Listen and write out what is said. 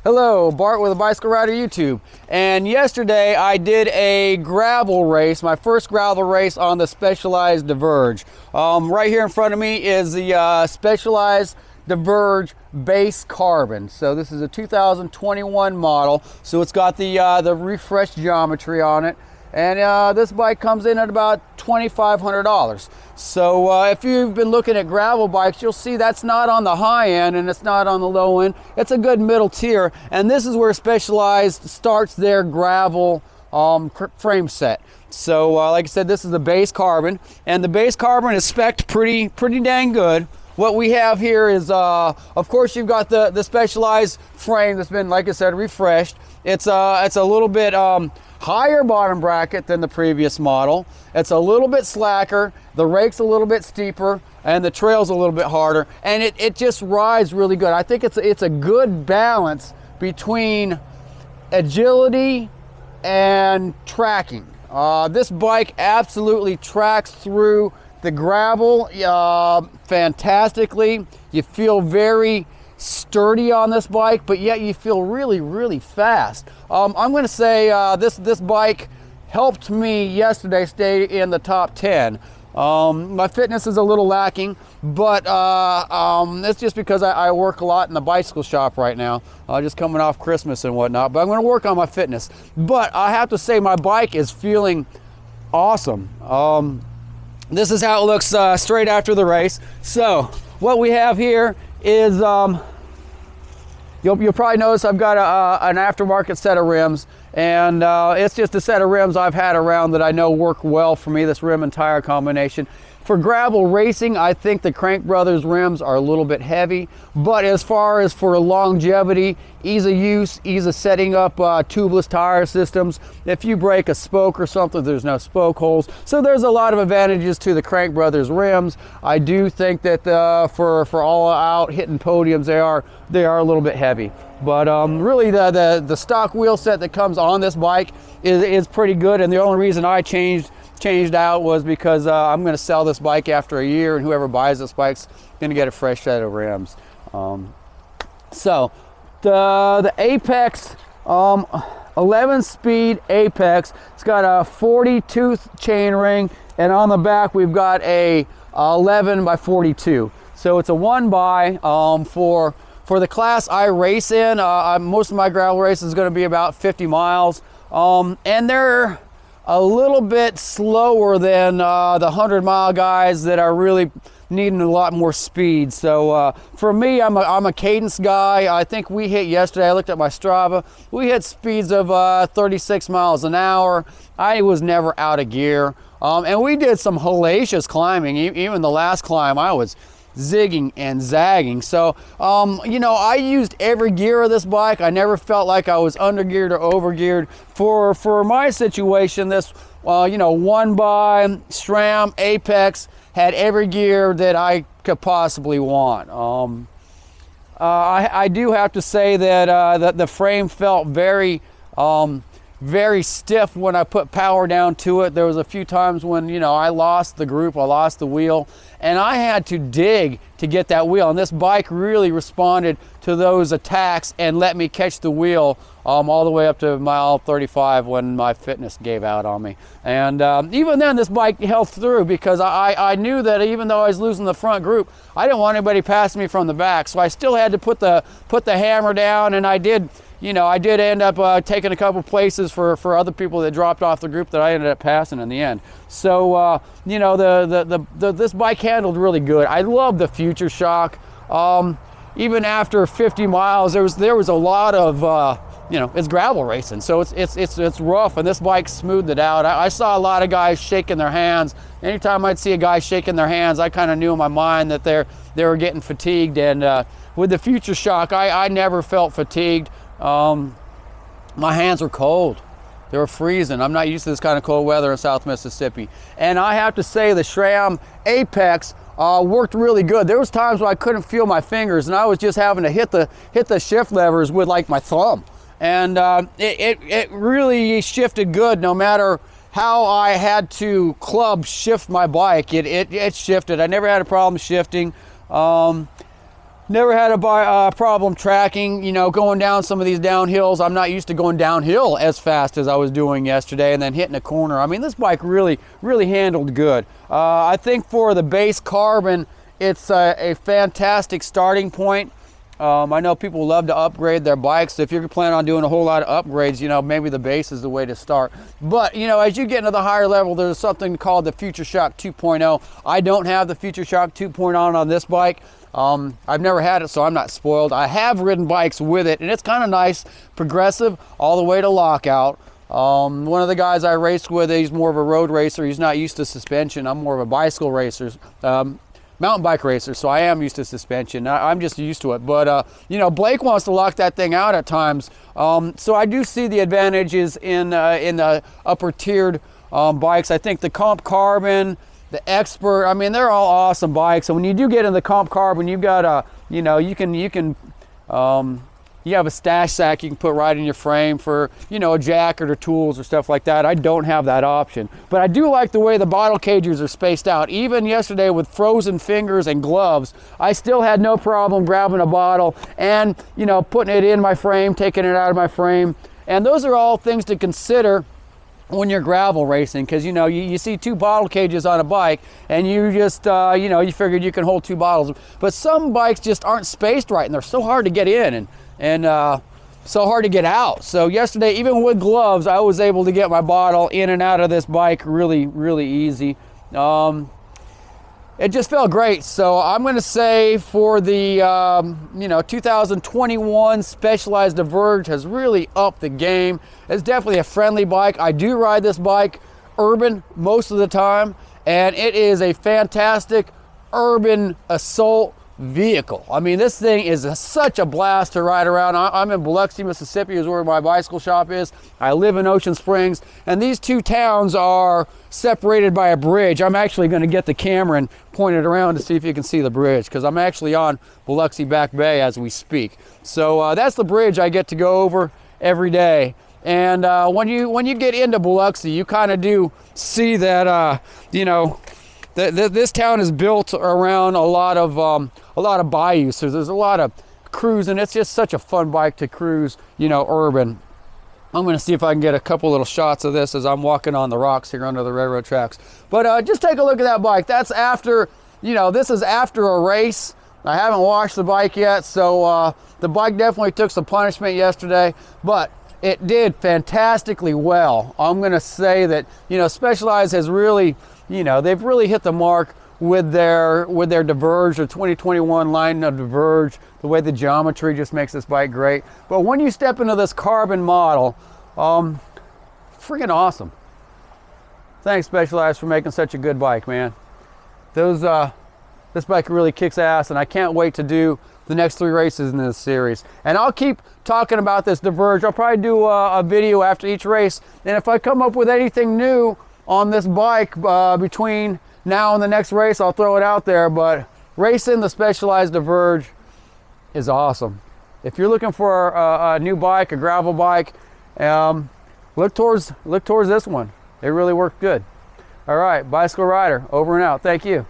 Hello, Bart with a Bicycle Rider YouTube. And yesterday I did a gravel race, my first gravel race on the Specialized Diverge. Right here in front of me is the Specialized Diverge Base Carbon. So this is a 2021 model. So it's got the refreshed geometry on it. And this bike comes in at about $2,500. So if you've been looking at gravel bikes, you'll see that's not on the high end and it's not on the low end. It's a good middle tier. And this is where Specialized starts their gravel frame set. So like I said, this is the base carbon, and the base carbon is spec'd pretty dang good. What we have here is, of course, you've got the Specialized frame that's been, like I said, refreshed. It's a little bit higher bottom bracket than the previous model. It's a little bit slacker, the rake's a little bit steeper, and the trail's a little bit harder, and it just rides really good. I think it's a good balance between agility and tracking. This bike absolutely tracks through the gravel fantastically. You feel very sturdy on this bike, but yet you feel really fast. I'm going to say this bike helped me yesterday stay in the top 10. My fitness is a little lacking, but it's just because I work a lot in the bicycle shop right now, just coming off Christmas and whatnot, but I'm going to work on my fitness. But I have to say my bike is feeling awesome. This is how it looks straight after the race. So what we have here is, you'll probably notice I've got an aftermarket set of rims, and it's just a set of rims I've had around that I know work well for me, this rim and tire combination. For gravel racing, I think the Crank Brothers rims are a little bit heavy, but as far as for longevity, ease of use, ease of setting up tubeless tire systems, if you break a spoke or something, there's no spoke holes. So there's a lot of advantages to the Crank Brothers rims. I do think that for all out hitting podiums, they are a little bit heavy. But really the stock wheel set that comes on this bike is pretty good, and the only reason I changed out was because I'm going to sell this bike after a year, and whoever buys this bike's going to get a fresh set of rims. So the Apex 11-speed Apex, it's got a 40-tooth chain ring, and on the back we've got a 11 by 42. So it's a 1 by for the class I race in. Most of my gravel race is going to be about 50 miles, and they're a little bit slower than the 100-mile guys that are really needing a lot more speed. So for me, I'm a cadence guy. I think we hit yesterday, I looked at my Strava, we hit speeds of 36 miles an hour. I was never out of gear. And we did some hellacious climbing. Even the last climb, I was zigging and zagging. So you know, I used every gear of this bike. I never felt like I was under geared or over geared. For my situation, this you know, 1 by SRAM Apex had every gear that I could possibly want. I do have to say that the frame felt very stiff when I put power down to it. There was a few times when, you know, I lost the group, I lost the wheel, and I had to dig to get that wheel. And this bike really responded to those attacks and let me catch the wheel all the way up to mile 35 when my fitness gave out on me. And even then, this bike held through, because I knew that even though I was losing the front group, I didn't want anybody passing me from the back. So I still had to put the hammer down, and I did. You know, I did end up taking a couple places for other people that dropped off the group that I ended up passing in the end. So, you know, this bike handled really good. I love the Future Shock. Even after 50 miles, there was a lot of, you know, it's gravel racing, so it's rough, and this bike smoothed it out. I saw a lot of guys shaking their hands. Anytime I'd see a guy shaking their hands, I kind of knew in my mind that they were getting fatigued. And with the Future Shock, I never felt fatigued. My hands were cold. They were freezing. I'm not used to this kind of cold weather in South Mississippi. And I have to say the SRAM Apex worked really good. There was times where I couldn't feel my fingers, and I was just having to hit the shift levers with like my thumb. And it really shifted good. No matter how I had to club shift my bike, it shifted. I never had a problem shifting. Never had a problem tracking, you know, going down some of these downhills. I'm not used to going downhill as fast as I was doing yesterday and then hitting a corner. I mean, this bike really handled good. I think for the base carbon, it's a fantastic starting point. I know people love to upgrade their bikes. So if you're planning on doing a whole lot of upgrades, you know, maybe the base is the way to start. But, you know, as you get into the higher level, there's something called the Future Shock 2.0. I don't have the Future Shock 2.0 on this bike. I've never had it, so I'm not spoiled. I have ridden bikes with it, and it's kind of nice, progressive, all the way to lockout. One of the guys I raced with, he's more of a road racer. He's not used to suspension. I'm more of a bicycle racer. Mountain bike racer, so I am used to suspension. I'm just used to it. But, you know, Blake wants to lock that thing out at times. So I do see the advantages in the upper tiered bikes. I think the Comp Carbon, the Expert, I mean, they're all awesome bikes. And when you do get in the Comp Carbon, you've got a, you know, you have a stash sack you can put right in your frame for, you know, a jacket or tools or stuff like that. I don't have that option. But I do like the way the bottle cages are spaced out. Even yesterday with frozen fingers and gloves, I still had no problem grabbing a bottle and, you know, putting it in my frame, taking it out of my frame. And those are all things to consider when you're gravel racing, because, you know, you see two bottle cages on a bike and you just, you know, you figured you can hold two bottles. But some bikes just aren't spaced right and they're so hard to get in and so hard to get out. So yesterday, even with gloves, I was able to get my bottle in and out of this bike really easy. It just felt great. So I'm going to say for the you know, 2021 Specialized Diverge has really upped the game. It's definitely a friendly bike. I do ride this bike urban most of the time, and it is a fantastic urban assault vehicle. I mean, this thing is such a blast to ride around. I'm in Biloxi, Mississippi is where my bicycle shop is. I live in Ocean Springs, and these two towns are separated by a bridge. I'm actually going to get the camera and point it around to see if you can see the bridge, because I'm actually on Biloxi Back Bay as we speak. So that's the bridge I get to go over every day. And when you get into Biloxi, you kind of do see that you know, this town is built around a lot of bayous, so there's a lot of cruising. It's just such a fun bike to cruise, you know, urban. I'm going to see if I can get a couple little shots of this as I'm walking on the rocks here under the railroad tracks. But just take a look at that bike. That's after, you know, this is after a race. I haven't washed the bike yet, so the bike definitely took some punishment yesterday, but it did fantastically well. I'm going to say that, you know, Specialized has really, you know, they've really hit the mark with their Diverge, their 2021 line of Diverge. The way the geometry just makes this bike great. But when you step into this carbon model, freaking awesome. Thanks, Specialized, for making such a good bike, man. This bike really kicks ass, and I can't wait to do the next 3 races in this series. And I'll keep talking about this Diverge. I'll probably do a video after each race, and if I come up with anything new on this bike between now and the next race, I'll throw it out there. But racing the Specialized Diverge is awesome. If you're looking for a new bike, a gravel bike, look towards this one. It really worked good. All right, Bicycle Rider, over and out. Thank you.